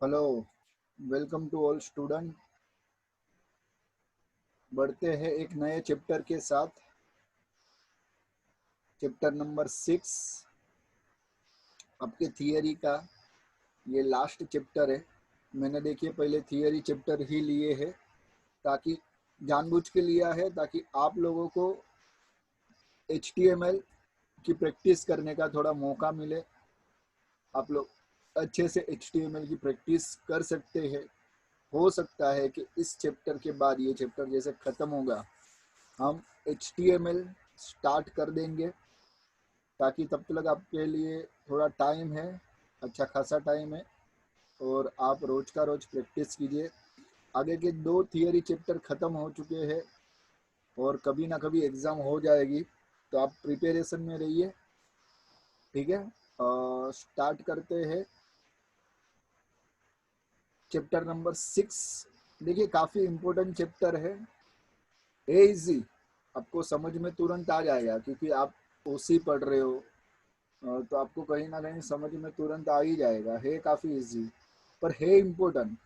Hello, welcome to all student. बढ़ते हैं एक नए चैप्टर के साथ। चैप्टर नंबर 6 आपके थियरी का ये लास्ट चैप्टर है। मैंने देखिए पहले थियरी चैप्टर ही लिए है, ताकि जानबूझ के लिया है ताकि आप लोगों को HTML की प्रैक्टिस करने का थोड़ा मौका मिले। आप लोग अच्छे से HTML की प्रैक्टिस कर सकते हैं। हो सकता है कि इस चैप्टर के बाद ये चैप्टर जैसे ख़त्म होगा हम HTML स्टार्ट कर देंगे, ताकि तब तक आपके लिए थोड़ा टाइम है, अच्छा खासा टाइम है, और आप रोज का रोज प्रैक्टिस कीजिए। आगे के 2 थियरी चैप्टर ख़त्म हो चुके हैं और कभी ना कभी एग्ज़ाम हो जाएगी, तो आप प्रिपरेशन में रहिए। ठीक है, स्टार्ट करते हैं चैप्टर नंबर 6। देखिए काफ़ी इम्पोर्टेंट चैप्टर है इजी, आपको समझ में तुरंत आ जाएगा क्योंकि आप ओसी पढ़ रहे हो। तो आपको कहीं ना कहीं समझ में तुरंत आ ही जाएगा। है काफ़ी इजी पर है इम्पोर्टेंट।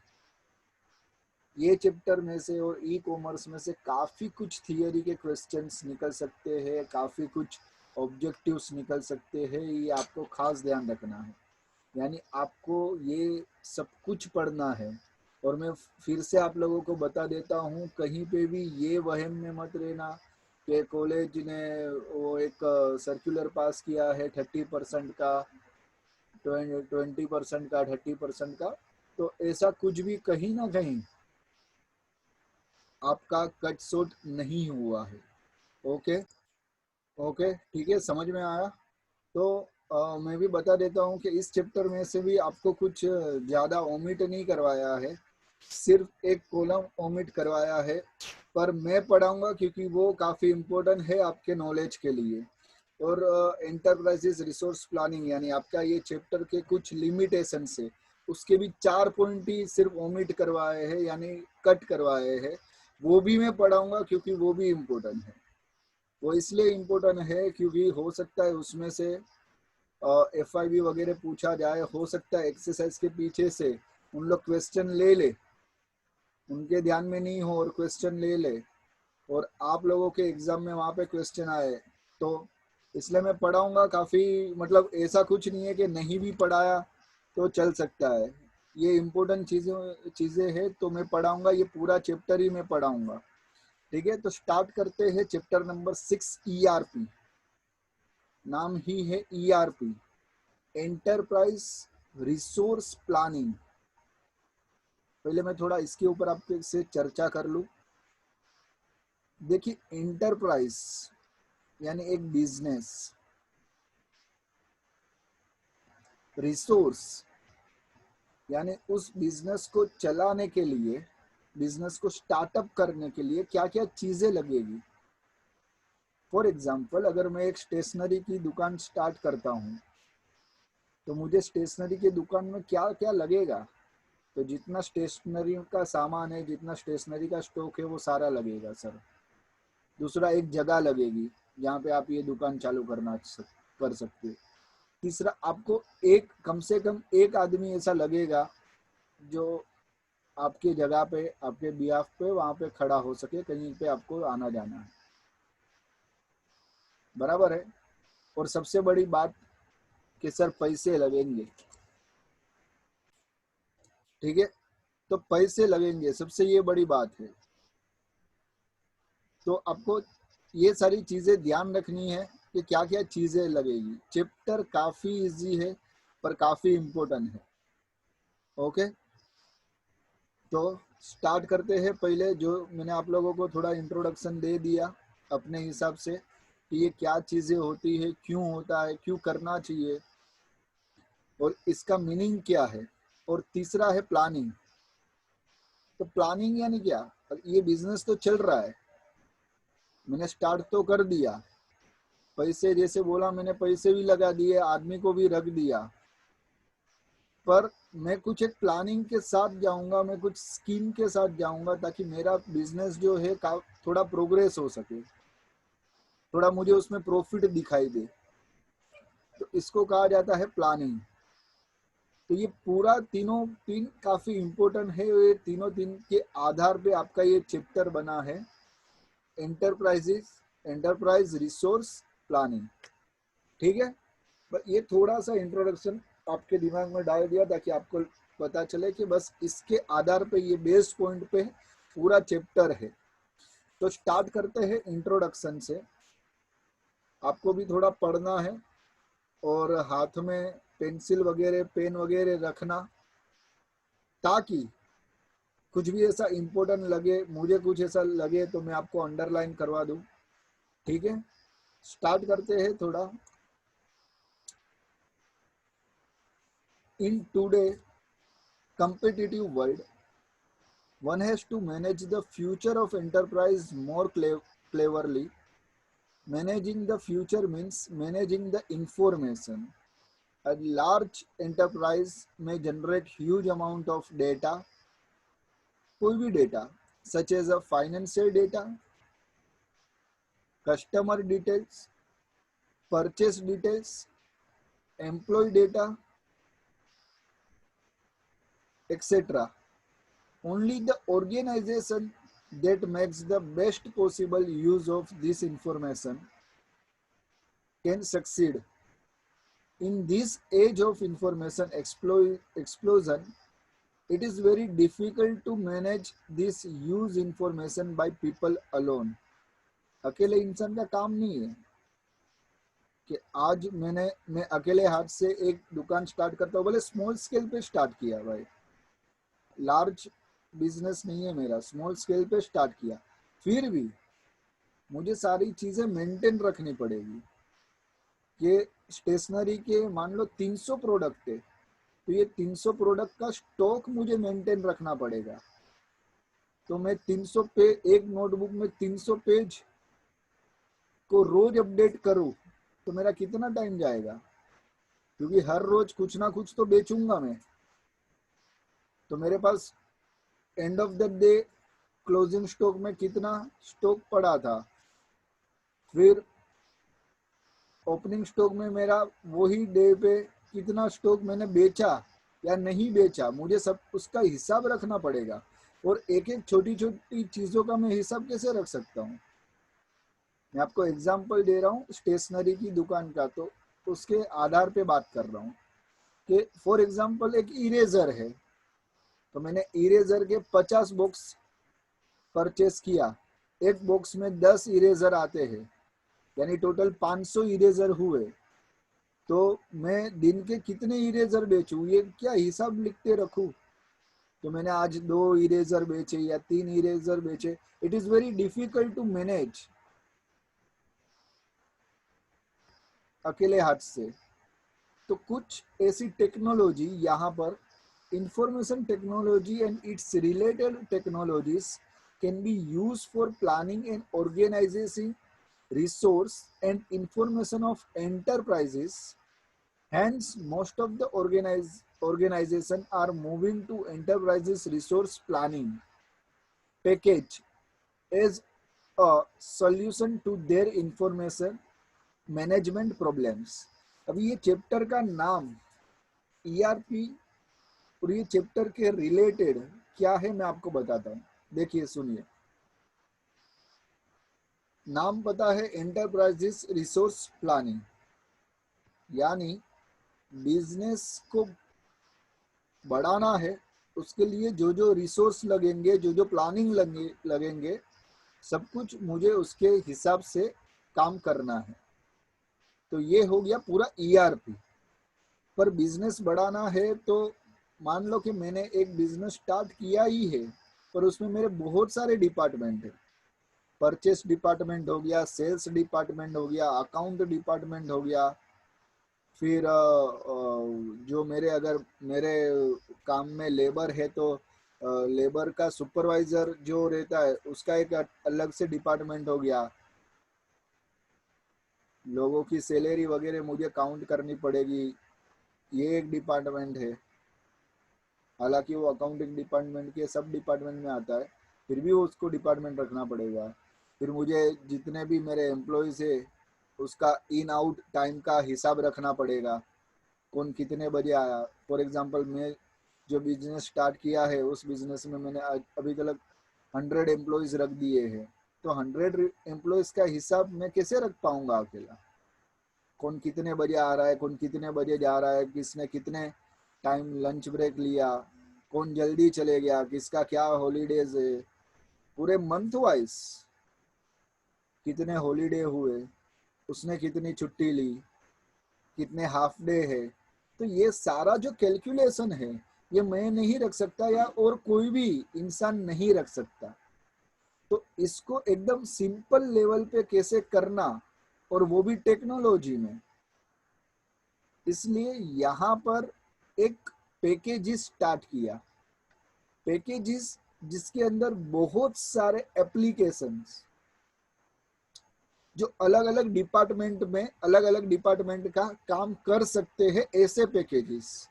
ये चैप्टर में से और ई कॉमर्स में से काफ़ी कुछ थियरी के क्वेश्चंस निकल सकते हैं, काफ़ी कुछ ऑब्जेक्टिव्स निकल सकते हैं। ये आपको खास ध्यान रखना है, यानी आपको ये सब कुछ पढ़ना है। और मैं फिर से आप लोगों को बता देता हूँ, कहीं पे भी ये वहम में मत रहना कि कॉलेज ने वो एक सर्कुलर पास किया है 30% का, 20% का, 30% का। तो ऐसा कुछ भी कहीं ना कहीं आपका कट शॉट नहीं हुआ है। ओके, ओके, ठीक है, समझ में आया। तो मैं भी बता देता हूँ कि इस चैप्टर में से भी आपको कुछ ज़्यादा ओमिट नहीं करवाया है, सिर्फ एक कॉलम ओमिट करवाया है। पर मैं पढ़ाऊँगा क्योंकि वो काफ़ी इम्पोर्टेंट है आपके नॉलेज के लिए। और एंटरप्राइजेस रिसोर्स प्लानिंग यानी आपका ये चैप्टर के कुछ लिमिटेशन से उसके भी 4 पॉइंट ही सिर्फ ओमिट करवाए हैं, यानी कट करवाए हैं। वो भी मैं पढ़ाऊँगा क्योंकि वो भी इम्पोर्टेंट है। वो इसलिए इम्पोर्टेंट है क्योंकि हो सकता है उसमें से FIB वगैरह पूछा जाए, हो सकता है एक्सरसाइज के पीछे से उन लोग क्वेश्चन ले ले, उनके ध्यान में नहीं हो और क्वेश्चन ले ले, और आप लोगों के एग्जाम में वहाँ पे क्वेश्चन आए। तो इसलिए मैं पढ़ाऊँगा काफ़ी, मतलब ऐसा कुछ नहीं है कि नहीं भी पढ़ाया तो चल सकता है। ये इम्पोर्टेंट चीज़ें हैं तो मैं पढ़ाऊँगा, ये पूरा चैप्टर ही मैं पढ़ाऊँगा। ठीक है, तो स्टार्ट करते हैं चैप्टर नंबर 6 ERP। नाम ही है ERP, एंटरप्राइज रिसोर्स प्लानिंग। पहले मैं थोड़ा इसके ऊपर आपके से चर्चा कर लूँ। देखिए एंटरप्राइज यानी एक बिजनेस, रिसोर्स यानी उस बिजनेस को चलाने के लिए, बिजनेस को स्टार्टअप करने के लिए क्या क्या चीज़ें लगेगी। फॉर एग्जांपल अगर मैं एक स्टेशनरी की दुकान स्टार्ट करता हूँ तो मुझे स्टेशनरी की दुकान में क्या क्या लगेगा। तो जितना स्टेशनरी का सामान है, जितना स्टेशनरी का स्टॉक है, वो सारा लगेगा सर। दूसरा, एक जगह लगेगी जहाँ पे आप ये दुकान चालू कर सकते हो। तीसरा, आपको एक कम से कम एक आदमी ऐसा लगेगा जो आपकी जगह पे, आपके बिहाफ पे वहाँ पे खड़ा हो सके, कहीं पे आपको आना जाना है। बराबर है। और सबसे बड़ी बात कि सर पैसे लगेंगे। ठीक है, तो पैसे लगेंगे, सबसे ये बड़ी बात है। तो आपको ये सारी चीज़ें ध्यान रखनी है कि क्या क्या चीज़ें लगेगी। चैप्टर काफ़ी इजी है पर काफ़ी इम्पोर्टेंट है। ओके, तो स्टार्ट करते हैं। पहले जो मैंने आप लोगों को थोड़ा इंट्रोडक्शन दे दिया अपने हिसाब से कि ये क्या चीज़ें होती है, क्यों होता है, क्यों करना चाहिए, और इसका मीनिंग क्या है। और तीसरा है प्लानिंग। तो प्लानिंग यानी क्या, ये बिजनेस तो चल रहा है, मैंने स्टार्ट तो कर दिया, पैसे जैसे बोला मैंने पैसे भी लगा दिए, आदमी को भी रख दिया, पर मैं कुछ एक प्लानिंग के साथ जाऊंगा, मैं कुछ स्कीम के साथ जाऊंगा ताकि मेरा बिजनेस जो है थोड़ा प्रोग्रेस हो सके, थोड़ा मुझे उसमें प्रॉफिट दिखाई दे। तो इसको कहा जाता है प्लानिंग। तो ये पूरा तीनों तीन काफी इम्पोर्टेंट है, ये तीनों तीन के आधार पे आपका ये चैप्टर बना है, एंटरप्राइज रिसोर्स प्लानिंग। ठीक है, बस ये थोड़ा सा इंट्रोडक्शन आपके दिमाग में डाल दिया ताकि आपको पता चले कि बस इसके आधार पे, ये बेस पॉइंट पे पूरा चैप्टर है। तो स्टार्ट करते हैं इंट्रोडक्शन से। आपको भी थोड़ा पढ़ना है और हाथ में पेंसिल वगैरह पेन वगैरह रखना, ताकि कुछ भी ऐसा इम्पोर्टेंट लगे, मुझे कुछ ऐसा लगे तो मैं आपको अंडरलाइन करवा दूं। ठीक है, स्टार्ट करते हैं थोड़ा। In today competitive world, one has to manage the future of enterprise more cleverly. Managing the future means managing the information. A large enterprise may generate huge amount of data, कोई भी data, such as a financial data, customer details, purchase details, employee data, etc. Only the organization that makes the best possible use of this information can succeed. In this age of information explosion, it is very difficult to manage this huge information by people alone. अकेले इंसान का काम नहीं है कि आज मैं अकेले हाथ से एक दुकान स्टार्ट करता हूँ, बोले स्मॉल स्केल पे स्टार्ट किया भाई, लार्ज बिजनेस नहीं है मेरा, स्मॉल स्केल पे स्टार्ट किया, फिर भी मुझे सारी चीजें मेंटेन रखनी पड़ेगी। ये स्टेशनरी के मान लो 300 प्रोडक्ट है, तो ये 300 प्रोडक्ट का स्टॉक मुझे मेंटेन रखना पड़ेगा। तो मैं 300 पे एक नोटबुक में 300 पेज को रोज अपडेट करूं तो मेरा कितना टाइम जाएगा, क्योंकि हर रोज कुछ ना कुछ तो बेचूंगा मैं। तो मेरे पास end of the day closing stock में कितना स्टॉक पड़ा था, फिर ओपनिंग स्टॉक में मेरा वही डे पे कितना स्टॉक मैंने बेचा या नहीं बेचा, मुझे सब उसका हिसाब रखना पड़ेगा। और एक एक छोटी छोटी चीजों का मैं हिसाब कैसे रख सकता हूँ। मैं आपको एग्जांपल दे रहा हूँ स्टेशनरी की दुकान का, तो उसके आधार पे बात कर रहा हूँ कि फॉर एग्जांपल एक इरेजर है, तो मैंने इरेजर के 50 बॉक्स परचेस किया, एक बॉक्स में 10 इरेजर आते हैं, यानी टोटल 500 इरेजर हुए। तो मैं दिन के कितने इरेजर बेचूं, ये क्या हिसाब लिखते रखूं। तो मैंने आज 2 इरेजर बेचे या 3 इरेजर बेचे, it is very difficult to manage अकेले हाथ से। तो कुछ ऐसी टेक्नोलॉजी यहाँ पर, information technology and its related technologies can be use for planning and organising resource and information of enterprises. Hence, most of the organization are moving to enterprises resource planning package as a solution to their information management problems. अभी ये chapter का नाम ERP और ये chapter के related क्या है मैं आपको बताता हूँ। देखिए सुनिए, नाम पता है एंटरप्राइजेस रिसोर्स प्लानिंग, यानी बिजनेस को बढ़ाना है, उसके लिए जो जो रिसोर्स लगेंगे, जो जो प्लानिंग लगेंगे, सब कुछ मुझे उसके हिसाब से काम करना है। तो ये हो गया पूरा ERP। पर बिजनेस बढ़ाना है तो मान लो कि मैंने एक बिजनेस स्टार्ट किया ही है, पर उसमें मेरे बहुत सारे डिपार्टमेंट है। परचेस डिपार्टमेंट हो गया, सेल्स डिपार्टमेंट हो गया, अकाउंट डिपार्टमेंट हो गया, फिर जो अगर मेरे काम में लेबर है तो लेबर का सुपरवाइजर जो रहता है उसका एक अलग से डिपार्टमेंट हो गया, लोगों की सैलरी वगैरह मुझे काउंट करनी पड़ेगी, ये एक डिपार्टमेंट है। हालांकि वो अकाउंटिंग डिपार्टमेंट के सब डिपार्टमेंट में आता है, फिर भी वो उसको डिपार्टमेंट रखना पड़ेगा। फिर मुझे जितने भी मेरे एम्प्लॉयज़ है उसका इन आउट टाइम का हिसाब रखना पड़ेगा। कौन कितने बजे आया। फॉर एग्जांपल मैं जो बिजनेस स्टार्ट किया है उस बिजनेस में मैंने अभी तक 100 एम्प्लॉयज रख दिए हैं, तो 100 एम्प्लॉयज का हिसाब मैं कैसे रख पाऊंगा अकेला। कौन कितने बजे आ रहा है, कौन कितने बजे जा रहा है, किसने कितने टाइम लंच ब्रेक लिया, कौन जल्दी चले गया, किसका क्या हॉलीडेज है, पूरे मंथ वाइज कितने हॉलीडे हुए, उसने कितनी छुट्टी ली, कितने हाफ डे है। तो ये सारा जो कैलकुलेशन है ये मैं नहीं रख सकता या और कोई भी इंसान नहीं रख सकता। तो इसको एकदम सिंपल लेवल पे कैसे करना, और वो भी टेक्नोलॉजी में, इसलिए यहाँ पर एक पैकेजेस स्टार्ट किया। पैकेजेस जिसके अंदर बहुत सारे एप्लीकेशंस जो अलग अलग डिपार्टमेंट में अलग अलग डिपार्टमेंट का काम कर सकते हैं, ऐसे पैकेजेस,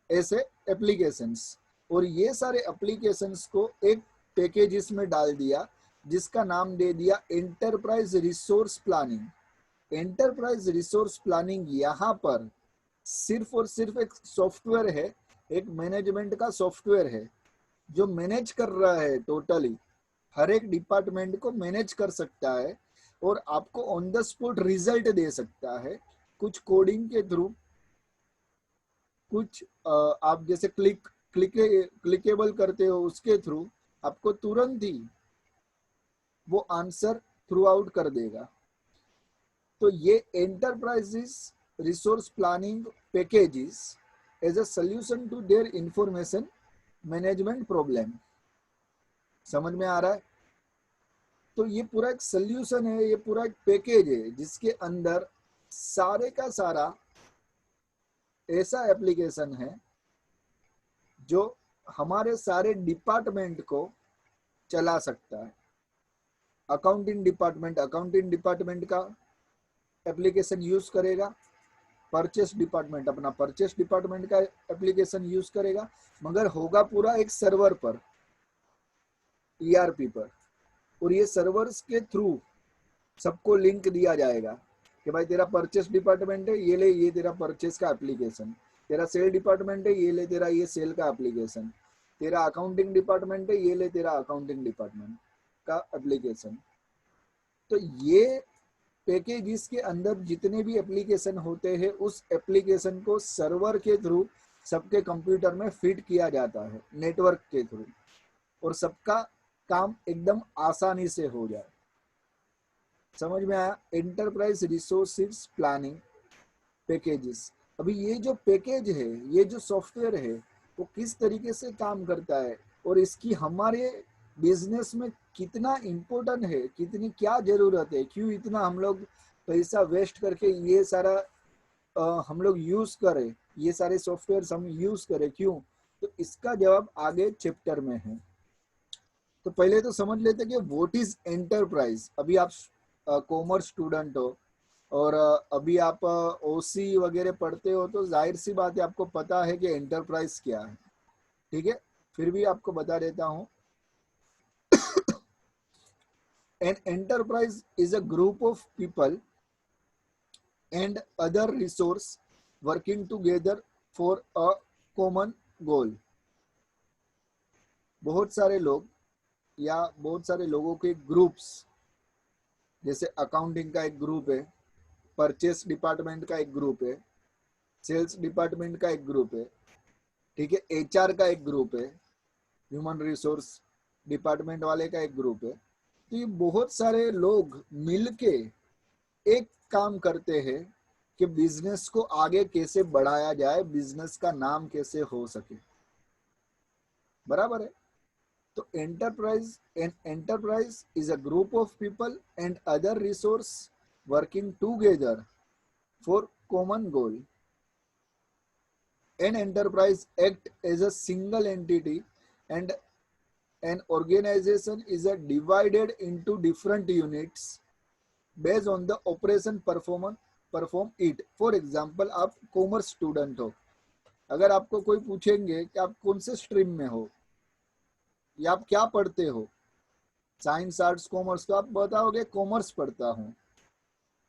ऐसे एप्लीकेशंस। और ये सारे एप्लीकेशंस को एक पैकेजेस में डाल दिया जिसका नाम दे दिया enterprise resource planning. Enterprise resource planning यहाँ पर सिर्फ और सिर्फ एक सॉफ्टवेयर है, एक मैनेजमेंट का सॉफ्टवेयर है जो मैनेज कर रहा है, टोटली हर एक डिपार्टमेंट को मैनेज कर सकता है और आपको ऑन द स्पॉट रिजल्ट दे सकता है। कुछ कोडिंग के थ्रू, कुछ आप जैसे क्लिकेबल करते हो उसके थ्रू आपको तुरंत ही वो आंसर थ्रू आउट कर देगा। तो ये enterprises resource planning packages as a solution to their information management problem. समझ में आ रहा है? तो ये पूरा एक सॉल्यूशन है, ये पूरा एक पैकेज है जिसके अंदर सारे का सारा ऐसा एप्लीकेशन है जो हमारे सारे डिपार्टमेंट को चला सकता है। अकाउंटिंग डिपार्टमेंट का एप्लीकेशन यूज करेगा, परचेस डिपार्टमेंट अपना परचेस डिपार्टमेंट का एप्लीकेशन यूज करेगा, मगर होगा पूरा एक सर्वर पर, ईआरपी पर। और ये सर्वर्स के थ्रू सबको लिंक दिया जाएगा कि भाई तेरा परचेस डिपार्टमेंट है, ये ले ये तेरा परचेस का एप्लीकेशन, तेरा सेल डिपार्टमेंट है, ये ले तेरा ये सेल का एप्लीकेशन, तेरा अकाउंटिंग डिपार्टमेंट है, ये ले तेरा अकाउंटिंग डिपार्टमेंट का एप्लीकेशन। तो ये पैकेज के अंदर जितने भी एप्लीकेशन होते हैं उस एप्लीकेशन को सर्वर के थ्रू सबके कंप्यूटर में फिट किया जाता है, नेटवर्क के थ्रू, और सबका काम एकदम आसानी से हो जाए। समझ में आया? Enterprise resources planning packages. अभी ये जो पैकेज है, ये जो सॉफ्टवेयर है, वो किस तरीके से काम करता है और इसकी हमारे बिजनेस में कितना इम्पोर्टेंट है, कितनी क्या जरूरत है, क्यों इतना हम लोग पैसा वेस्ट करके ये सारा हम लोग यूज करें, ये सारे सॉफ्टवेयर हम यूज करें, क्यों? तो इसका जवाब आगे चैप्टर में है। तो पहले तो समझ लेते कि व्हाट इज एंटरप्राइज। अभी आप कॉमर्स स्टूडेंट हो और अभी आप ओसी वगैरह पढ़ते हो, तो जाहिर सी बात है आपको पता है कि एंटरप्राइज क्या है। ठीक है, फिर भी आपको बता देता हूं। An enterprise is a group of people and other resource working together for a common goal. बहुत सारे लोग या बहुत सारे लोगों के ग्रुप्स, जैसे अकाउंटिंग का एक ग्रुप है, परचेस डिपार्टमेंट का एक ग्रुप है, सेल्स डिपार्टमेंट का एक ग्रुप है, ठीक है, एचआर का एक ग्रुप है, ह्यूमन रिसोर्स डिपार्टमेंट वाले का एक ग्रुप है। तो ये बहुत सारे लोग मिलके एक काम करते हैं कि बिजनेस को आगे कैसे बढ़ाया जाए, बिजनेस का नाम कैसे हो सके। बराबर है? तो enterprise is a group of people and other resource working together for common goal. An enterprise act as a single entity and an organization is divided into different units based on the operation perform it. For example, आप commerce student हो, अगर आपको कोई पूछेंगे कि आप कौन से स्ट्रीम में हो या आप क्या पढ़ते हो, साइंस आर्ट्स कॉमर्स, तो आप बताओगे कॉमर्स पढ़ता हूँ।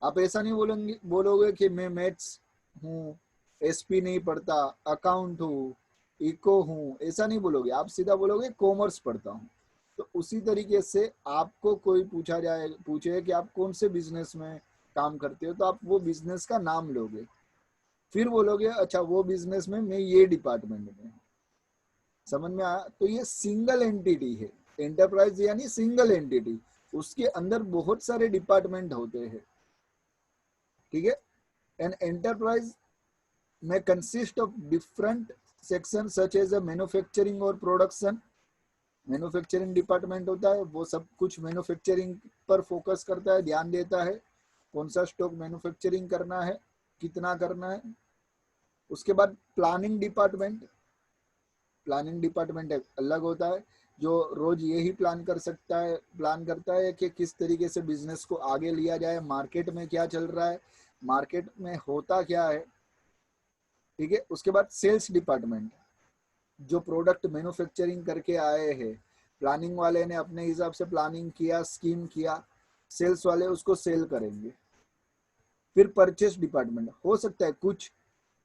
आप ऐसा नहीं बोलोगे कि मैं मैथ्स हूँ, एसपी नहीं पढ़ता, अकाउंट हूँ, इको हूँ, ऐसा नहीं बोलोगे, आप सीधा बोलोगे कॉमर्स पढ़ता हूँ। तो उसी तरीके से आपको कोई पूछे कि आप कौन से बिजनेस में काम करते हो, तो आप वो बिजनेस का नाम लोगे, फिर बोलोगे अच्छा वो बिजनेस में मैं ये डिपार्टमेंट में हूँ। समझ में आया? तो ये सिंगल एंटिटी है, एंटरप्राइज यानी सिंगल एंटिटी, उसके अंदर बहुत सारे डिपार्टमेंट होते हैं। ठीक है। एन एंटरप्राइज में consist of different section such as a manufacturing और प्रोडक्शन। मैन्युफैक्चरिंग डिपार्टमेंट होता है, वो सब कुछ मैन्युफैक्चरिंग पर फोकस करता है, ध्यान देता है कौन सा स्टॉक मैन्युफैक्चरिंग करना है, कितना करना है। उसके बाद प्लानिंग डिपार्टमेंट, प्लानिंग डिपार्टमेंट अलग होता है, जो रोज यही प्लान करता है कि किस तरीके से बिजनेस को आगे लिया जाए, मार्केट में क्या चल रहा है, मार्केट में होता क्या है। ठीक है। उसके बाद सेल्स डिपार्टमेंट, जो प्रोडक्ट मैन्युफैक्चरिंग करके आए हैं, प्लानिंग वाले ने अपने हिसाब से प्लानिंग किया, स्कीम किया, सेल्स वाले उसको सेल करेंगे। फिर परचेस डिपार्टमेंट, हो सकता है कुछ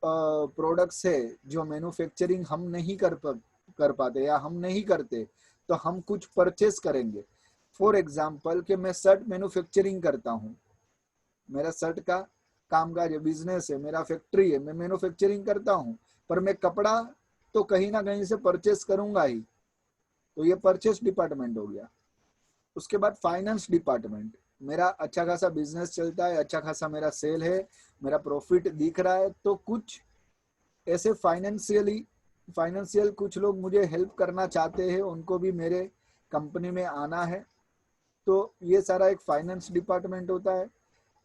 प्रोडक्ट्स है जो मैन्युफैक्चरिंग हम नहीं कर पाते या हम नहीं करते, तो हम कुछ परचेस करेंगे। फॉर एग्जाम्पल कि मैं शर्ट मैन्युफैक्चरिंग करता हूँ, मेरा शर्ट का कामकाज है, बिजनेस है, मेरा फैक्ट्री है, मैं मैन्युफैक्चरिंग करता हूँ, पर मैं कपड़ा तो कहीं ना कहीं से परचेस करूंगा ही, तो ये परचेस डिपार्टमेंट हो गया। उसके बाद फाइनेंस डिपार्टमेंट, मेरा अच्छा खासा बिजनेस चलता है, अच्छा खासा मेरा सेल है, मेरा प्रॉफिट दिख रहा है, तो कुछ ऐसे फाइनेंशियल कुछ लोग मुझे हेल्प करना चाहते हैं, उनको भी मेरे कंपनी में आना है, तो ये सारा एक फाइनेंस डिपार्टमेंट होता है।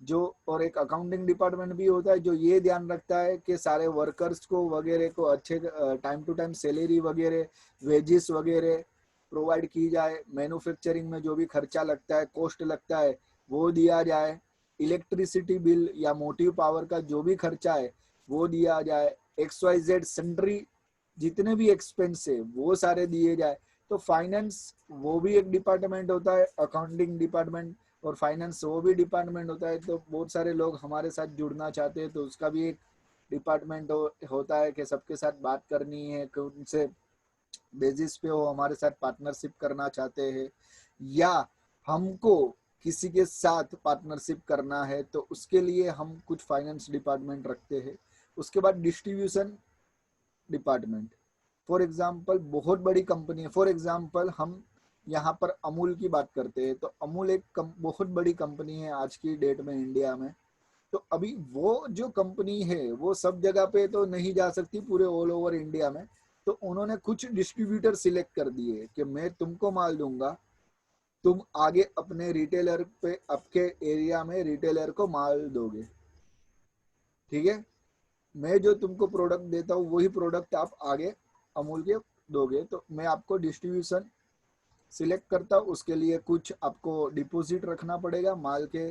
जो और एक अकाउंटिंग डिपार्टमेंट भी होता है, जो ये ध्यान रखता है कि सारे वर्कर्स को वगैरह को अच्छे टाइम टू टाइम सैलरी वगैरह, वेजेस वगैरह प्रोवाइड की जाए, मैन्युफैक्चरिंग में जो भी खर्चा लगता है, कॉस्ट लगता है, वो दिया जाए, इलेक्ट्रिसिटी बिल या मोटिव पावर का जो भी खर्चा है वो दिया जाए, XYZ सन्ड्री जितने भी एक्सपेंस है वो सारे दिए जाए। तो फाइनेंस वो भी एक डिपार्टमेंट होता है, अकाउंटिंग डिपार्टमेंट और फाइनेंस वो भी डिपार्टमेंट होता है। तो बहुत सारे लोग हमारे साथ जुड़ना चाहते हैं, तो उसका भी एक डिपार्टमेंट होता है कि सबके साथ बात करनी है, कि उनसे बेसिस पे वो हमारे साथ पार्टनरशिप करना चाहते हैं, या हमको किसी के साथ पार्टनरशिप करना है, तो उसके लिए हम कुछ फाइनेंस डिपार्टमेंट रखते हैं। उसके बाद डिस्ट्रीब्यूशन डिपार्टमेंट, फॉर एग्जाम्पल बहुत बड़ी कंपनी है, फॉर एग्जाम्पल हम यहाँ पर अमूल की बात करते हैं, तो अमूल एक बहुत बड़ी कंपनी है आज की डेट में इंडिया में। तो अभी वो जो कंपनी है वो सब जगह पे तो नहीं जा सकती पूरे ऑल ओवर इंडिया में, तो उन्होंने कुछ डिस्ट्रीब्यूटर सिलेक्ट कर दिए कि मैं तुमको माल दूंगा, तुम आगे अपने रिटेलर पे, आपके एरिया में रिटेलर को माल दोगे। ठीक है। मैं जो तुमको प्रोडक्ट देता हूँ वही प्रोडक्ट आप आगे अमूल के दोगे, तो मैं आपको डिस्ट्रीब्यूशन सिलेक्ट करता हूँ, उसके लिए कुछ आपको डिपॉजिट रखना पड़ेगा माल के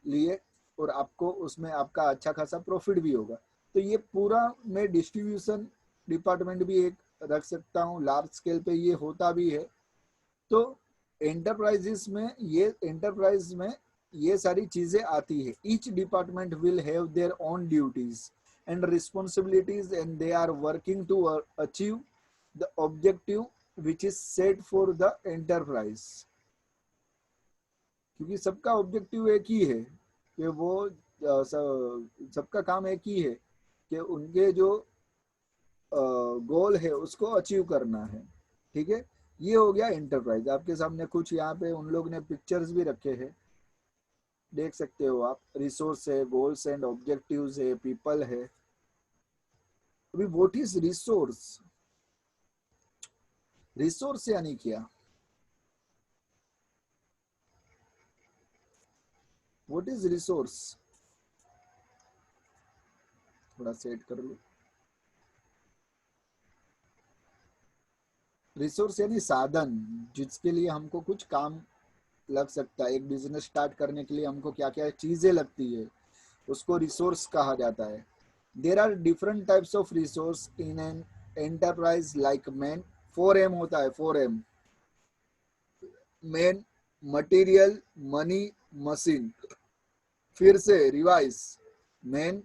लिए, और आपको उसमें आपका अच्छा खासा प्रॉफिट भी होगा। तो ये पूरा मैं डिस्ट्रीब्यूशन डिपार्टमेंट भी एक रख सकता हूँ, लार्ज स्केल पे ये होता भी है। तो एंटरप्राइज में ये सारी चीजें आती है। Each department will have their own duties and responsibilities and they are working to achieve the objective which is set for the enterprise. क्योंकि सबका ऑब्जेक्टिव एक ही है कि वो सबका काम एक ही है कि उनके जो गोल है उसको अचीव करना है। ठीक है। ये हो गया एंटरप्राइज। आपके सामने कुछ यहाँ पे उन लोग ने पिक्चर्स भी रखे हैं, देख सकते हो आप। रिसोर्स है, गोल्स एंड ऑब्जेक्टिव्स है, पीपल है। अभी व्हाट इज रिसोर्स? रिसोर्स यानी क्या? What is resource? थोड़ा सेट कर लो। रिसोर्स यानी साधन, जिसके लिए हमको कुछ काम लग सकता है। एक बिजनेस स्टार्ट करने के लिए हमको क्या क्या चीजें लगती है, उसको रिसोर्स कहा जाता है। There are different types of resource in an enterprise like man. 4M होता है, 4M। Man, material, money, machine. फिर से रिवाइज। मैन,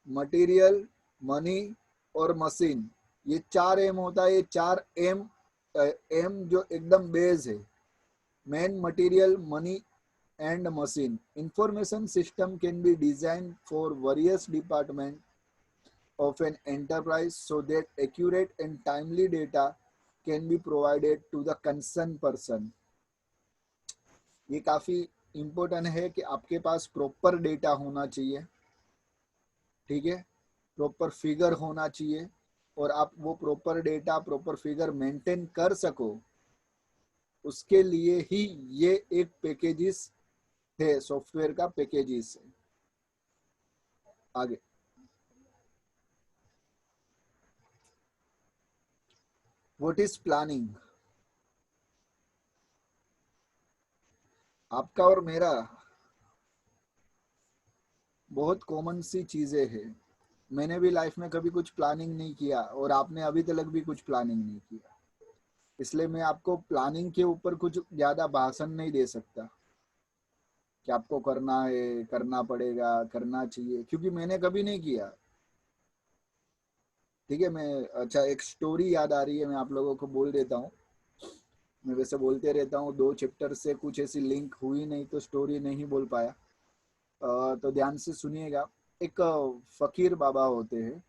मटेरियल, मनी और मशीन, ये 4 एम होता है। ये 4 एम एम जो एकदम बेस है, man, material, money and machine. Information system can be designed for various departments of an enterprise so that accurate and timely data can be provided to the concerned person. ये काफी important है कि आपके पास proper data होना चाहिए, ठीक है, proper figure होना चाहिए, और आप वो proper data, proper figure maintain कर सको, उसके लिए ही ये एक पैकेजेस है, सॉफ्टवेयर का पैकेजेस है। आगे, व्हाट इज प्लानिंग? आपका और मेरा बहुत कॉमन सी चीजें हैं। मैंने भी लाइफ में कभी कुछ प्लानिंग नहीं किया, और आपने अभी तक भी कुछ प्लानिंग नहीं किया, इसलिए मैं आपको प्लानिंग के ऊपर कुछ ज्यादा भाषण नहीं दे सकता कि आपको करना है, करना पड़ेगा, करना चाहिए, क्योंकि मैंने कभी नहीं किया। ठीक है, मैं, अच्छा, एक स्टोरी याद आ रही है, मैं आप लोगों को बोल देता हूँ। मैं वैसे बोलते रहता हूँ, 2 चैप्टर से कुछ ऐसी लिंक हुई नहीं तो स्टोरी नहीं बोल पाया। तो ध्यान से सुनिएगा। एक फकीर बाबा होते हैं।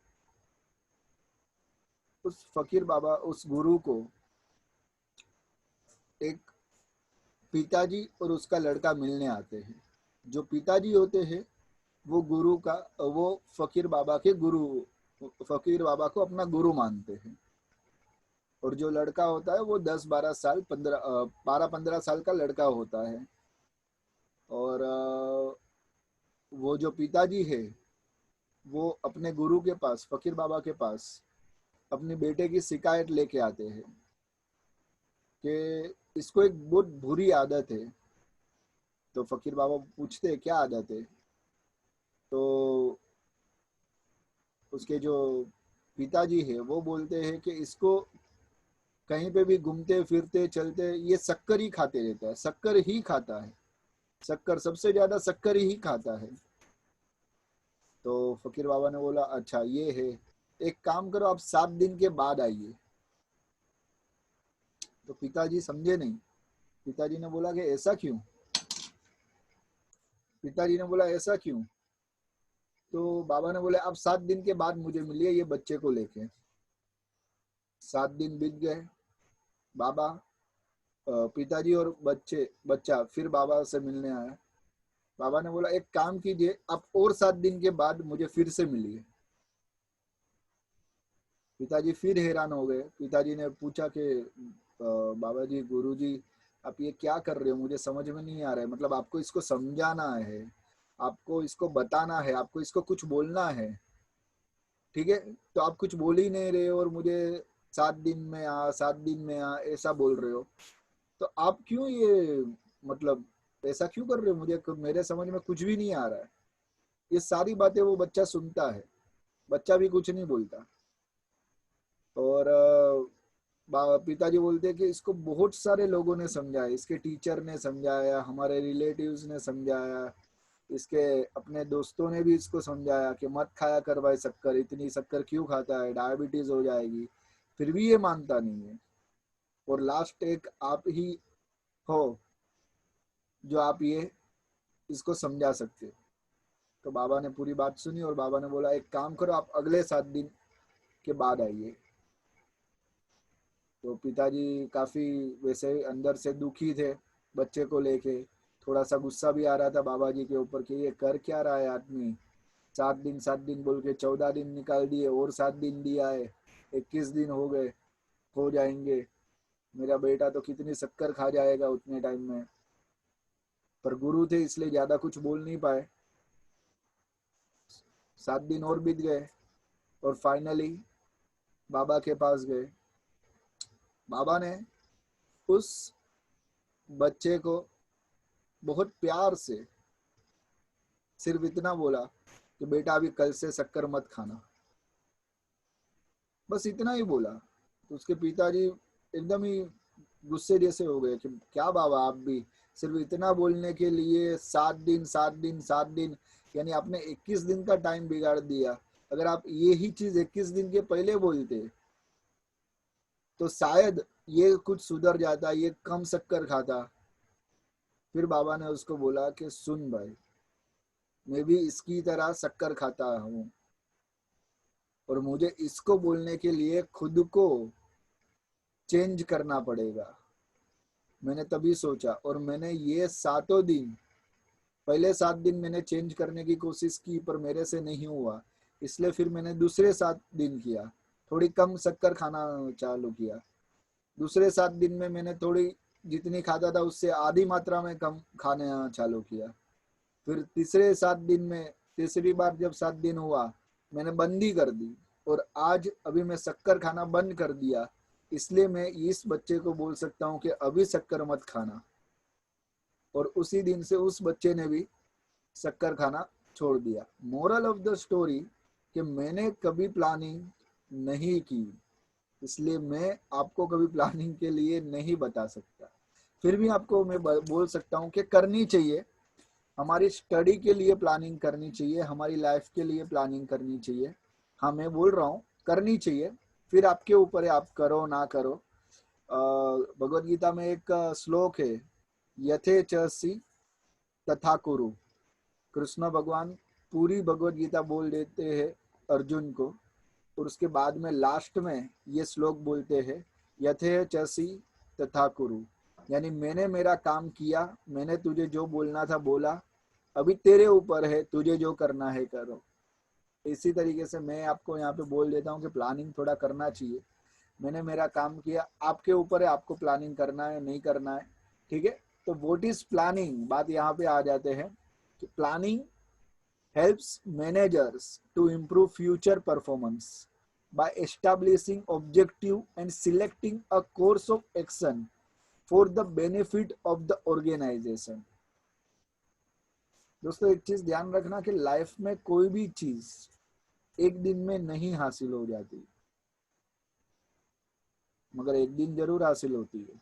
उस फकीर बाबा, उस गुरु को एक पिताजी और उसका लड़का मिलने आते हैं। जो पिताजी होते हैं वो गुरु का, वो फकीर बाबा के गुरु, फकीर बाबा को अपना गुरु मानते हैं। और जो लड़का होता है वो 10-12 साल, 12-15 साल का लड़का होता है। और वो जो पिताजी है वो अपने गुरु के पास, फकीर बाबा के पास, अपने बेटे की शिकायत लेके आते हैं कि इसको एक बहुत बुरी आदत है। तो फकीर बाबा पूछते हैं क्या आदत है? तो उसके जो पिताजी है वो बोलते हैं कि इसको कहीं पे भी घूमते फिरते चलते ये शक्कर ही खाते रहता है, शक्कर ही खाता है, शक्कर, सबसे ज्यादा शक्कर ही खाता है। तो फकीर बाबा ने बोला अच्छा ये है, एक काम करो आप 7 दिन के बाद आइए। तो पिताजी समझे नहीं। पिताजी ने बोला कि ऐसा क्यों? पिताजी ने बोला ऐसा क्यों? तो बाबा ने बोले आप 7 दिन के बाद मुझे मिलिए ये बच्चे को लेके। 7 दिन बीत गए। बाबा, पिताजी और बच्चा फिर बाबा से मिलने आया। बाबा ने बोला एक काम कीजिए, आप और 7 दिन के बाद मुझे फिर से मिलिए। पिताजी फिर हैरान हो गए। पिताजी ने पूछा कि बाबा जी, गुरु जी, आप ये क्या कर रहे हो? मुझे समझ में नहीं आ रहा है। मतलब आपको इसको समझाना है, आपको इसको बताना है, आपको इसको कुछ बोलना है, ठीक है, तो आप कुछ बोल ही नहीं रहे हो और मुझे 7 दिन में आ, 7 दिन में आ ऐसा बोल रहे हो। तो आप क्यों ये, मतलब ऐसा क्यों कर रहे हो? मेरे समझ में कुछ भी नहीं आ रहा है। ये सारी बातें वो बच्चा सुनता है, बच्चा भी कुछ नहीं बोलता। और पिताजी बोलते हैं कि इसको बहुत सारे लोगों ने समझाया, इसके टीचर ने समझाया, हमारे रिलेटिव्स ने समझाया, इसके अपने दोस्तों ने भी इसको समझाया कि मत खाया कर भाई शक्कर, इतनी शक्कर क्यों खाता है, डायबिटीज हो जाएगी। फिर भी ये मानता नहीं है। और लास्ट एक आप ही हो जो आप ये इसको समझा सकते। तो बाबा ने पूरी बात सुनी और बाबा ने बोला एक काम करो, आप अगले 7 दिन के बाद आइए। तो पिताजी काफी वैसे अंदर से दुखी थे बच्चे को लेके। थोड़ा सा गुस्सा भी आ रहा था बाबा जी के ऊपर कि ये कर क्या रहा है आदमी। 7 दिन बोल के 14 दिन निकाल दिए, और 7 दिन दिया है, 21 दिन हो गए, हो जाएंगे। मेरा बेटा तो कितनी शक्कर खा जाएगा उतने टाइम में। पर गुरु थे इसलिए ज्यादा कुछ बोल नहीं पाए। 7 दिन और बीत गए और फाइनली बाबा के पास गए। बाबा ने उस बच्चे को बहुत प्यार से सिर्फ इतना बोला कि बेटा अभी कल से शक्कर मत खाना, बस इतना ही बोला। तो उसके पिताजी एकदम ही गुस्से जैसे हो गए कि क्या बाबा, आप भी सिर्फ इतना बोलने के लिए 7 दिन, 7 दिन, 7 दिन, यानी आपने 21 दिन का टाइम बिगाड़ दिया। अगर आप ये ही चीज 21 दिन के पहले बोलते तो शायद ये कुछ सुधर जाता, ये कम शक्कर खाता। फिर बाबा ने उसको बोला कि सुन भाई, मैं भी इसकी तरह शक्कर खाता हूँ, और मुझे इसको बोलने के लिए खुद को चेंज करना पड़ेगा। मैंने तभी सोचा, और मैंने ये 7 दिन, पहले 7 दिन मैंने चेंज करने की कोशिश की पर मेरे से नहीं हुआ, इसलिए फिर मैंने दूसरे 7 दिन किया, थोड़ी कम शक्कर खाना चालू किया। दूसरे 7 दिन में मैंने थोड़ी, जितनी खाता था उससे आधी मात्रा में कम खाने चालू किया। फिर तीसरे 7 दिन में, तीसरी बार जब 7 दिन हुआ, मैंने बंदी कर दी, और आज अभी मैं शक्कर खाना बंद कर दिया। इसलिए मैं इस बच्चे को बोल सकता हूँ कि अभी शक्कर मत खाना। और उसी दिन से उस बच्चे ने भी शक्कर खाना छोड़ दिया। मोरल ऑफ द स्टोरी कि मैंने कभी प्लानिंग नहीं की, इसलिए मैं आपको कभी प्लानिंग के लिए नहीं बता सकता। फिर भी आपको मैं बोल सकता हूँ कि करनी चाहिए, हमारी स्टडी के लिए प्लानिंग करनी चाहिए, हमारी लाइफ के लिए प्लानिंग करनी चाहिए। हाँ, मैं बोल रहा हूँ करनी चाहिए, फिर आपके ऊपर है, आप करो ना करो। भगवत गीता में एक श्लोक है, यथेचसि तथा कुरु। कृष्ण भगवान पूरी भगवत गीता बोल देते हैं अर्जुन को, और उसके बाद में लास्ट में ये श्लोक बोलते हैं, यथेचसि तथा कुरु, यानी मैंने मेरा काम किया, मैंने तुझे जो बोलना था बोला, अभी तेरे ऊपर है, तुझे जो करना है करो। इसी तरीके से मैं आपको यहाँ पे बोल देता हूँ कि प्लानिंग थोड़ा करना चाहिए। मैंने मेरा काम किया, आपके ऊपर है आपको प्लानिंग करना है नहीं करना है, ठीक है। तो व्हाट इज प्लानिंग, बात यहाँ पे आ जाते हैं कि planning helps managers to improve future performance by establishing objective and selecting a course of action for the benefit of the organization। दोस्तों एक चीज ध्यान रखना कि लाइफ में कोई भी चीज एक दिन में नहीं हासिल हो जाती, मगर एक दिन जरूर हासिल होती है,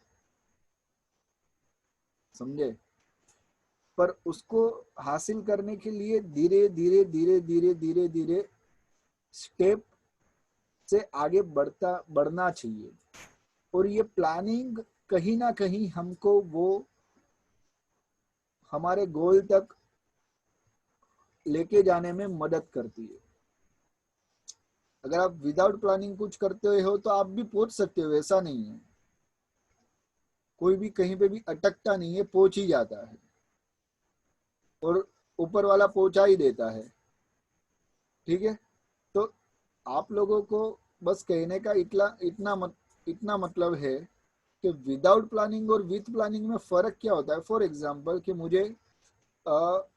समझे। पर उसको हासिल करने के लिए धीरे धीरे धीरे धीरे धीरे धीरे स्टेप से आगे बढ़ना चाहिए। और ये प्लानिंग कहीं ना कहीं हमको वो हमारे गोल तक लेके जाने में मदद करती है। अगर आप विदाउट प्लानिंग कुछ करते हो तो आप भी पहुंच सकते हो, ऐसा नहीं है, कोई भी कहीं पे भी अटकता नहीं है, पहुंच ही जाता है, और ऊपर वाला पहुंचा ही देता है, ठीक है। तो आप लोगों को बस कहने का इतना मतलब है कि विदाउट प्लानिंग और विथ प्लानिंग में फर्क क्या होता है। फॉर एग्जाम्पल कि मुझे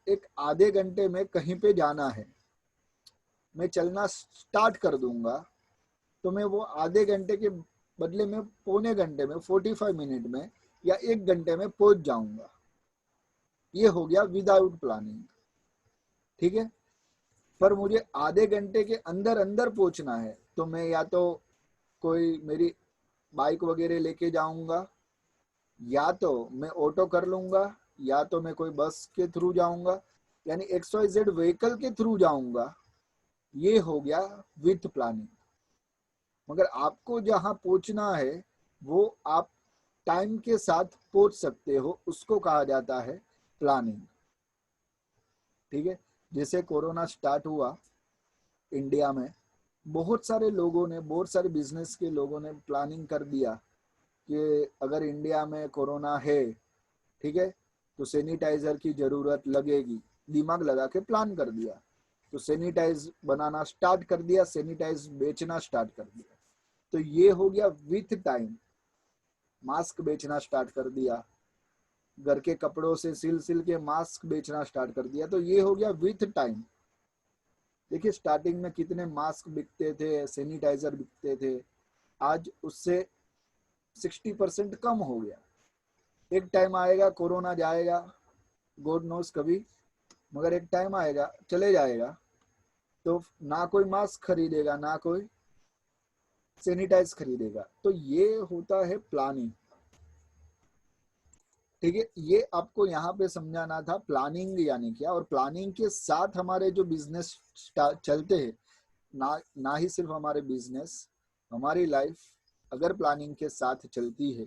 एक आधे घंटे में कहीं पे जाना है, मैं चलना स्टार्ट कर दूंगा, तो मैं वो आधे घंटे के बदले में पौने घंटे में, 45 मिनट में या 1 घंटे में पहुंच जाऊंगा। ये हो गया विदाउट प्लानिंग, ठीक है। पर मुझे आधे घंटे के अंदर अंदर पहुंचना है, तो मैं या तो कोई मेरी बाइक वगैरह लेके जाऊंगा, या तो मैं ऑटो कर लूंगा, या तो मैं कोई बस के थ्रू जाऊंगा, यानी XYZ व्हीकल के थ्रू जाऊंगा। ये हो गया विथ प्लानिंग। मगर आपको जहां पहुंचना है वो आप टाइम के साथ पहुंच सकते हो, उसको कहा जाता है प्लानिंग, ठीक है। जैसे कोरोना स्टार्ट हुआ इंडिया में, बहुत सारे लोगों ने, बहुत सारे बिजनेस के लोगों ने प्लानिंग कर दिया कि अगर इंडिया में कोरोना है, ठीक है, तो सैनिटाइजर की जरूरत लगेगी, दिमाग लगा के प्लान कर दिया, तो सैनिटाइज बनाना स्टार्ट कर दिया, सैनिटाइज बेचना स्टार्ट कर दिया। तो ये हो गया विथ टाइम। मास्क बेचना स्टार्ट कर दिया, घर के कपड़ों से सिल सिल के मास्क बेचना स्टार्ट कर दिया, तो ये हो गया विथ टाइम। देखिए स्टार्टिंग में कितने मास्क बिकते थे, सैनिटाइजर बिकते थे, आज उससे 60% कम हो गया। एक टाइम आएगा कोरोना जाएगा, गॉड नोस कभी, मगर एक टाइम आएगा चले जाएगा, तो ना कोई मास्क खरीदेगा ना कोई सैनिटाइज खरीदेगा। तो ये होता है प्लानिंग, ठीक है। ये आपको यहाँ पे समझाना था प्लानिंग यानी क्या, और प्लानिंग के साथ हमारे जो बिजनेस चलते हैं, ना ही सिर्फ हमारे बिजनेस, हमारी लाइफ अगर प्लानिंग के साथ चलती है,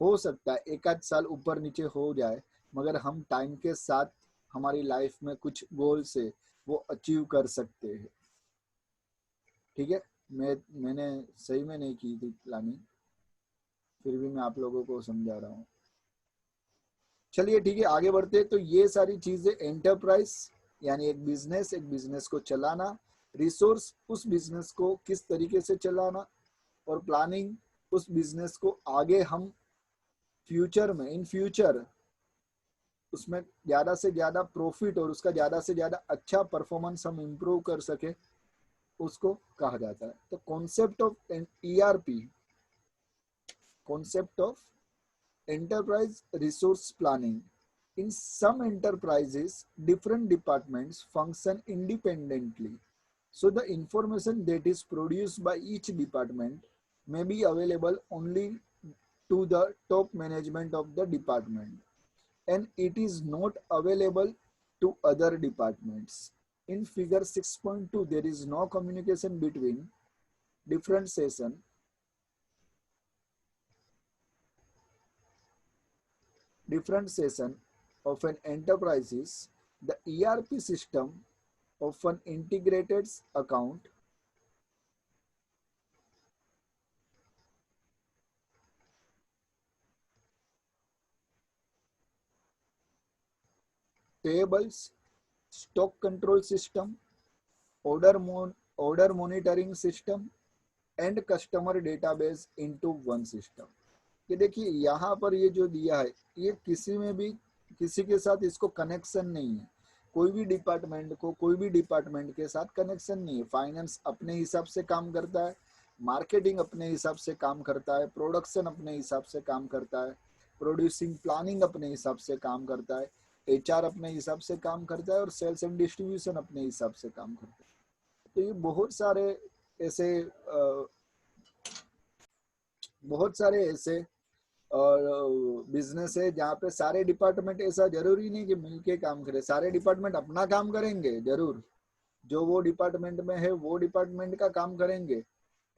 हो सकता है एक आध साल ऊपर नीचे हो जाए, मगर हम टाइम के साथ हमारी लाइफ में कुछ गोल से वो अचीव कर सकते हैं। ठीक है, मैंने सही में नहीं की थी प्लानिंग, फिर भी मैं आप लोगों को समझा रहा हूँ। चलिए ठीक है, आगे बढ़ते। तो ये सारी चीजें एंटरप्राइज यानी एक बिजनेस को चलाना, रिसोर्स उस बिजनेस को किस तरीके से चलाना, और प्लानिंग उस बिजनेस को आगे हम फ्यूचर में इन फ्यूचर उसमें ज्यादा से ज्यादा प्रॉफिट और उसका ज्यादा से ज्यादा अच्छा परफॉर्मेंस हम इम्प्रूव कर सके, उसको कहा जाता है। तो concept of ERP, concept of enterprise resource planning. In some enterprises, different departments function independently. So the information that is produced by each department may be available only to the top management of the department, and it is not available to other departments. In figure 6.2, there is no communication between different differentiation of an enterprise is the ERP system of an integrated account, payables, stock control system, order monitoring system, and customer database into one system. कि देखिए यहाँ पर ये जो दिया है, ये किसी में भी किसी के साथ इसको कनेक्शन नहीं है, कोई भी डिपार्टमेंट के साथ कनेक्शन नहीं है। फाइनेंस अपने हिसाब से काम करता है, मार्केटिंग अपने हिसाब से काम करता है, प्रोडक्शन अपने हिसाब से काम करता है, प्रोड्यूसिंग प्लानिंग अपने हिसाब से काम करता है, एचआर अपने हिसाब से काम करता है, और सेल्स एंड डिस्ट्रीब्यूशन अपने हिसाब से काम करता है। तो ये बहुत सारे ऐसे और बिजनेस है जहाँ पे सारे डिपार्टमेंट, ऐसा जरूरी नहीं कि मिलके काम करे, सारे डिपार्टमेंट अपना काम करेंगे जरूर, जो वो डिपार्टमेंट में है वो डिपार्टमेंट का काम करेंगे,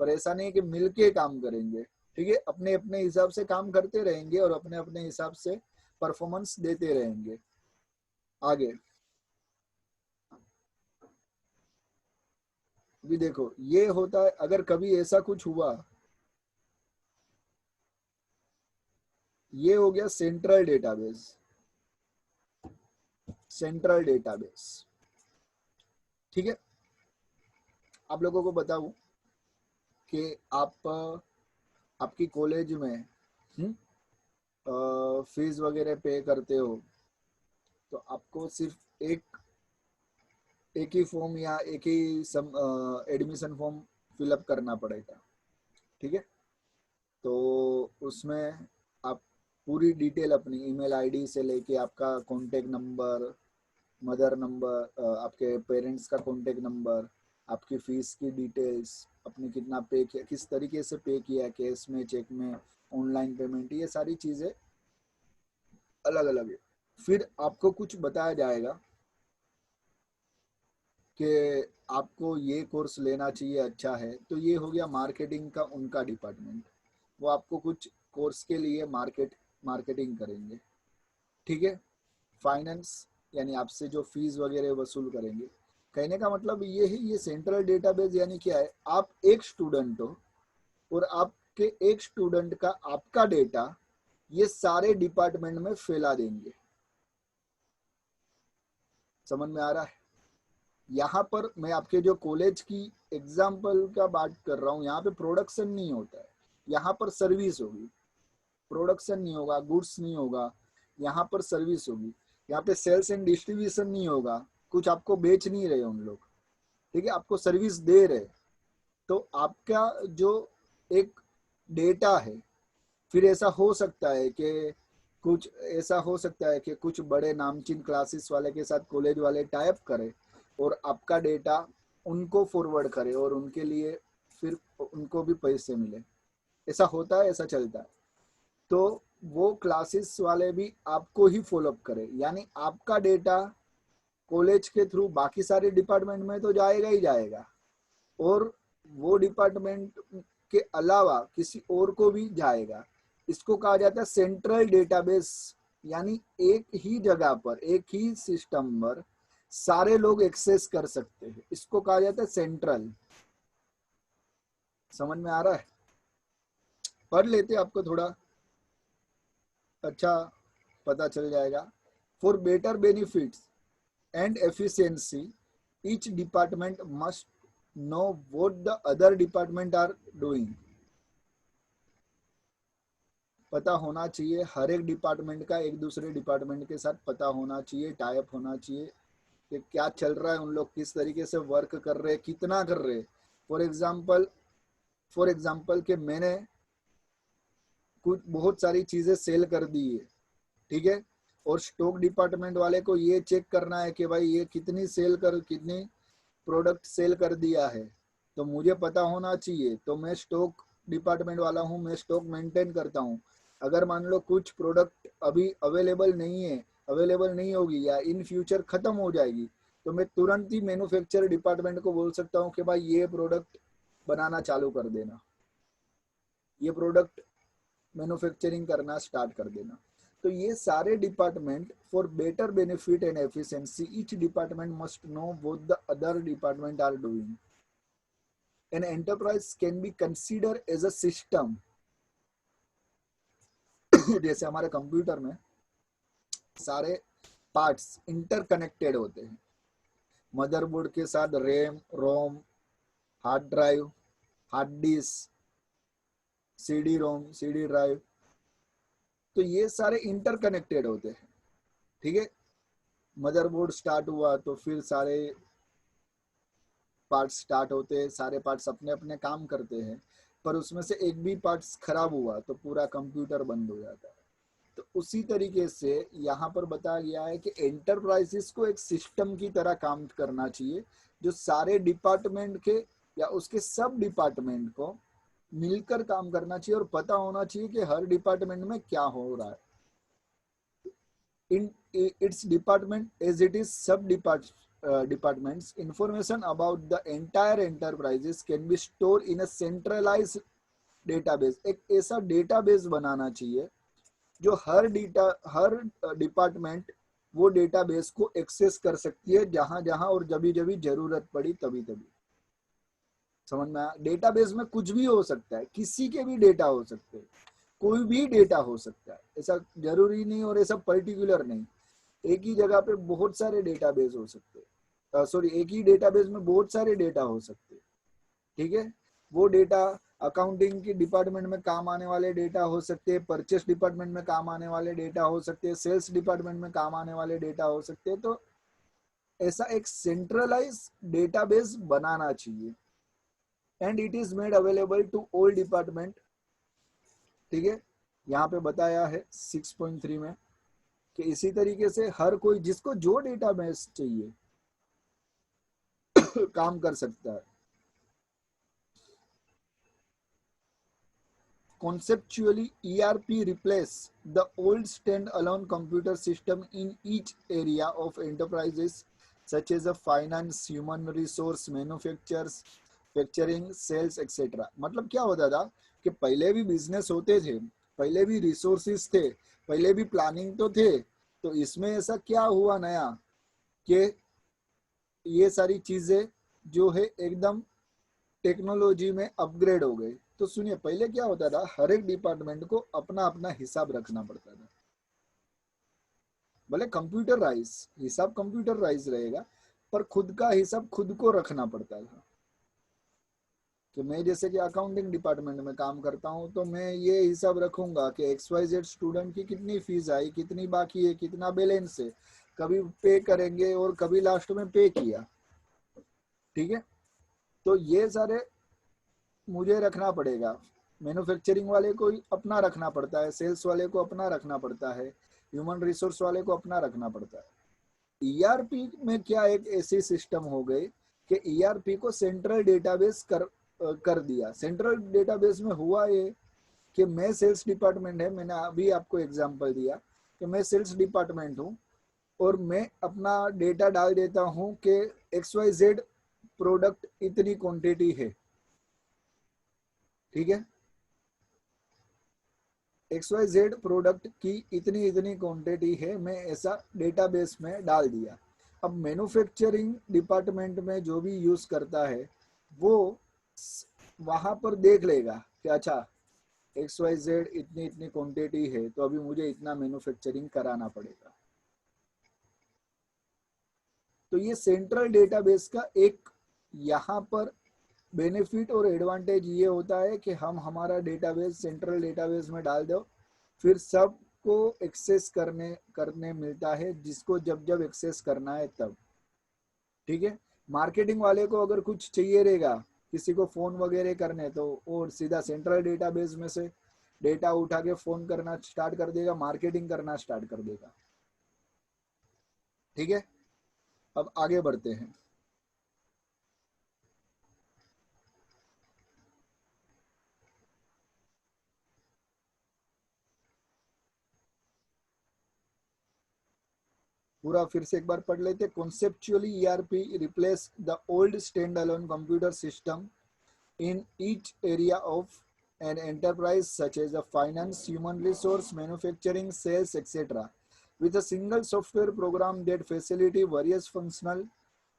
पर ऐसा नहीं कि मिलके काम करेंगे। ठीक है, अपने अपने हिसाब से काम करते रहेंगे और अपने अपने हिसाब से परफॉर्मेंस देते रहेंगे। आगे भी देखो, ये होता है अगर कभी ऐसा कुछ हुआ, ये हो गया सेंट्रल डेटाबेस। ठीक है, आप लोगों को बताऊं कि आप आपकी कॉलेज में फीस वगैरह पे करते हो, तो आपको सिर्फ एक ही फॉर्म या एक ही एडमिशन फॉर्म फिलअप करना पड़ेगा। ठीक है, तो उसमें आप पूरी डिटेल अपनी ईमेल आईडी से लेके आपका कॉन्टेक्ट नंबर, मदर नंबर, आपके पेरेंट्स का कॉन्टेक्ट नंबर, आपकी फीस की डिटेल्स, आपने कितना पे किया, किस तरीके से पे किया, कैश में, चेक में, ऑनलाइन पेमेंट, ये सारी चीज़ें अलग अलग है। फिर आपको कुछ बताया जाएगा कि आपको ये कोर्स लेना चाहिए, अच्छा है। तो ये हो गया मार्केटिंग का उनका डिपार्टमेंट, वो आपको कुछ कोर्स के लिए मार्केटिंग करेंगे। ठीक है, फाइनेंस यानी आपसे जो फीस वगैरह वसूल करेंगे। कहने का मतलब ये है, ये सेंट्रल डेटाबेस यानी क्या है, आप एक स्टूडेंट हो और आपके एक स्टूडेंट का आपका डेटा ये सारे डिपार्टमेंट में फैला देंगे। समझ में आ रहा है? यहाँ पर मैं आपके जो कॉलेज की एग्जाम्पल का बात कर रहा हूँ, यहाँ पे प्रोडक्शन नहीं होता है, यहाँ पर सर्विस होगी। प्रोडक्शन नहीं होगा, गुड्स नहीं होगा, यहाँ पर सर्विस होगी। यहाँ पे सेल्स एंड डिस्ट्रीब्यूशन नहीं होगा, कुछ आपको बेच नहीं रहे उन लोग, ठीक है, आपको सर्विस दे रहे। तो आपका जो एक डेटा है, फिर ऐसा हो सकता है कि कुछ बड़े नामचीन क्लासेस वाले के साथ कॉलेज वाले टाइप करें और आपका डेटा उनको फॉरवर्ड करे और उनके लिए फिर उनको भी पैसे मिले। ऐसा होता है, ऐसा चलता है। तो वो क्लासेस वाले भी आपको ही फॉलोअप करे, यानी आपका डेटा कॉलेज के थ्रू बाकी सारे डिपार्टमेंट में तो जाएगा ही जाएगा, और वो डिपार्टमेंट के अलावा किसी और को भी जाएगा। इसको कहा जाता है सेंट्रल डेटाबेस, यानी एक ही जगह पर, एक ही सिस्टम पर सारे लोग एक्सेस कर सकते हैं। इसको कहा जाता है सेंट्रल। समझ में आ रहा है? पढ़ लेते, आपको थोड़ा अच्छा पता चल जाएगा। For better benefits and efficiency, each department must know what the other department are doing. पता होना चाहिए, हर एक डिपार्टमेंट का एक दूसरे डिपार्टमेंट के साथ पता होना चाहिए, टाइप होना चाहिए कि क्या चल रहा है, उन लोग किस तरीके से वर्क कर रहे हैं, कितना कर रहे हैं। फॉर एग्जाम्पल कि मैंने कुछ बहुत सारी चीजें सेल कर दी है, ठीक है, और स्टॉक डिपार्टमेंट वाले को ये चेक करना है कि भाई ये कितनी प्रोडक्ट सेल कर दिया है, तो मुझे पता होना चाहिए। तो मैं स्टॉक डिपार्टमेंट वाला हूँ, मैं स्टॉक मेंटेन करता हूँ। अगर मान लो कुछ प्रोडक्ट अभी अवेलेबल नहीं होगी या इन फ्यूचर खत्म हो जाएगी, तो मैं तुरंत ही मैन्युफैक्चर डिपार्टमेंट को बोल सकता हूँ कि भाई ये प्रोडक्ट बनाना चालू कर देना, ये प्रोडक्ट मैन्युफैक्चरिंग करना स्टार्ट कर देना। तो ये सारे department for better benefit and efficiency, each department must know what the other department are doing. An enterprise can be consider as a system. जैसे हमारे कंप्यूटर में सारे पार्ट्स इंटरकनेक्टेड होते हैं, मदरबोर्ड के साथ RAM, ROM, hard drive, hard disk, CD ROM, CD drive, तो ये सारे इंटरकनेक्टेड होते हैं, ठीक है। मदरबोर्ड स्टार्ट हुआ तो फिर सारे पार्ट्स स्टार्ट होते हैं, सारे पार्ट्स अपने अपने काम करते हैं, पर उसमें से एक भी पार्ट्स खराब हुआ तो पूरा कंप्यूटर बंद हो जाता है। तो उसी तरीके से यहाँ पर बताया गया है कि एंटरप्राइजेस को एक सिस्टम की तरह काम करना चाहिए, जो सारे डिपार्टमेंट के या उसके सब डिपार्टमेंट को मिलकर काम करना चाहिए, और पता होना चाहिए कि हर डिपार्टमेंट में क्या हो रहा है। In its department as it is departments, information about the entire enterprises can be stored in a centralized database। एक ऐसा डेटाबेस बनाना चाहिए जो हर डिपार्टमेंट वो डेटाबेस को एक्सेस कर सकती है, जहां जहां और जब जब जरूरत पड़ी तभी तभी। समझ में आया? डेटाबेस में कुछ भी हो सकता है, किसी के भी डेटा हो सकते हैं, कोई भी डेटा हो सकता है, ऐसा जरूरी नहीं और ऐसा पर्टिकुलर नहीं। एक ही जगह पे बहुत सारे डेटाबेस हो सकते हैं, सॉरी, एक ही डेटाबेस में बहुत सारे डेटा हो सकते हैं, ठीक है। वो डेटा अकाउंटिंग के डिपार्टमेंट में काम आने वाले डेटा हो सकते हैं, परचेस डिपार्टमेंट में काम आने वाले डेटा हो सकते हैं, सेल्स डिपार्टमेंट में काम आने वाले डेटा हो सकते हैं। तो ऐसा एक सेंट्रलाइज डेटाबेस बनाना चाहिए, and it is made available to all department, ठीक है। यहाँ पे बताया है 6.3 में कि इसी तरीके से हर कोई जिसको जो डेटाबेस चाहिए काम कर सकता है। Conceptually, ERP replace the old stand-alone computer system in each area of enterprises such as a finance, human resource, manufacturing, sales, etc. मतलब क्या होता था कि पहले भी बिजनेस होते थे, पहले भी रिसोर्सेज थे, पहले भी प्लानिंग तो थे, तो इसमें ऐसा क्या हुआ नया कि ये सारी चीजें जो है एकदम टेक्नोलॉजी में अपग्रेड हो गई। तो सुनिए, पहले क्या होता था, हर एक डिपार्टमेंट को अपना अपना हिसाब रखना पड़ता था, भले कंप्यूटराइज रहेगा, पर खुद का हिसाब खुद को रखना पड़ता था। कि मैं जैसे कि अकाउंटिंग डिपार्टमेंट में काम करता हूँ, तो मैं ये हिसाब रखूंगा कि XYZ स्टूडेंट की कितनी फीस आई, कितनी बाकी है, कितना बैलेंस है, कभी पे करेंगे और कभी लास्ट में पे किया, ठीक है। तो ये सारे मुझे रखना पड़ेगा, मैन्युफैक्चरिंग वाले को अपना रखना पड़ता है, सेल्स वाले को अपना रखना पड़ता है, ह्यूमन रिसोर्स वाले को अपना रखना पड़ता है। ERP में क्या एक ऐसी सिस्टम हो गई कि ERP को सेंट्रल डेटाबेस कर दिया। सेंट्रल डेटाबेस में हुआ ये कि मैं सेल्स डिपार्टमेंट है, मैंने अभी आपको एग्जांपल दिया कि मैं सेल्स डिपार्टमेंट हूँ, और मैं अपना डेटा डाल देता हूँ कि XYZ प्रोडक्ट इतनी क्वांटिटी है, ठीक है, XYZ प्रोडक्ट की इतनी इतनी क्वांटिटी है, मैं ऐसा डेटाबेस में डाल दिया। अब मैन्युफैक्चरिंग डिपार्टमेंट में जो भी यूज करता है वो वहां पर देख लेगा कि अच्छा XYZ इतनी इतनी क्वांटिटी है, तो अभी मुझे इतना मैन्युफैक्चरिंग कराना पड़ेगा। तो ये सेंट्रल डेटाबेस का एक यहाँ पर बेनिफिट और एडवांटेज ये होता है कि हम हमारा डेटाबेस सेंट्रल डेटाबेस में डाल दो, फिर सबको एक्सेस करने करने मिलता है, जिसको जब जब एक्सेस करना है तब, ठीक है। मार्केटिंग वाले को अगर कुछ चाहिए रहेगा, किसी को फोन वगैरह करने, तो वो सीधा सेंट्रल डेटाबेस में से डेटा उठा के फोन करना स्टार्ट कर देगा, मार्केटिंग करना स्टार्ट कर देगा, ठीक है। अब आगे बढ़ते हैं। पूरा फिर से एक बार पढ़ लेते। Conceptually ERP replace the old stand alone computer system in each area of an enterprise such as a finance, human resource, manufacturing, sales, etc. with a single software program that facilitate various functional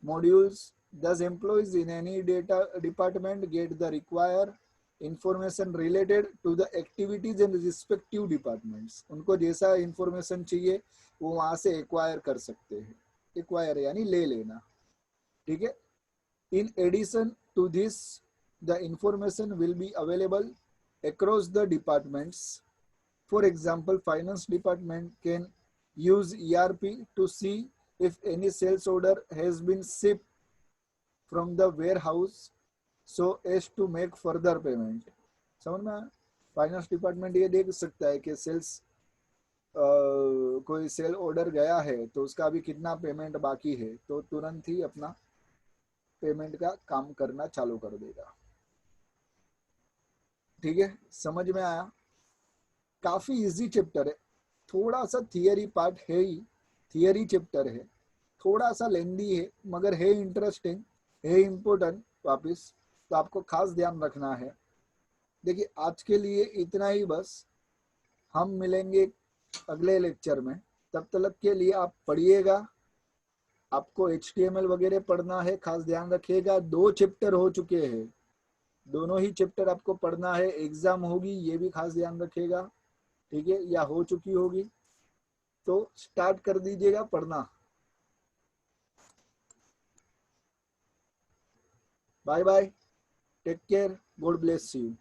modules. Thus, employees in any data department get the required information related to the activities in respective departments. उनको जैसा information चाहिए वो वहाँ से acquire कर सकते हैं। acquire यानी ले लेना, ठीक है। In addition to this, the information will be available across the departments. For example, finance department can use ERP to see if any sales order has been shipped from the warehouse so as to make further payment. समझ में? Finance department ये देख सकता है कि sales कोई cell order गया है तो उसका अभी कितना पेमेंट बाकी है, तो तुरंत ही अपना पेमेंट का काम करना चालू कर देगा, ठीक है। समझ में आया? काफी इजी चैप्टर है, थोड़ा सा थियरी पार्ट है ही, थियरी चैप्टर है, थोड़ा सा लेंदी है मगर है इंटरेस्टिंग, है इम्पोर्टेंट। वापिस तो आपको खास ध्यान रखना है। देखिए आज के लिए इतना ही बस, हम मिलेंगे अगले लेक्चर में। तब तक के लिए आप पढ़िएगा, आपको HTML वगैरह पढ़ना है, खास ध्यान रखिएगा। 2 चैप्टर हो चुके हैं, दोनों ही चैप्टर आपको पढ़ना है, एग्जाम होगी ये भी खास ध्यान रखिएगा, ठीक है, या हो चुकी होगी, तो स्टार्ट कर दीजिएगा पढ़ना। Bye bye, take care, God bless you.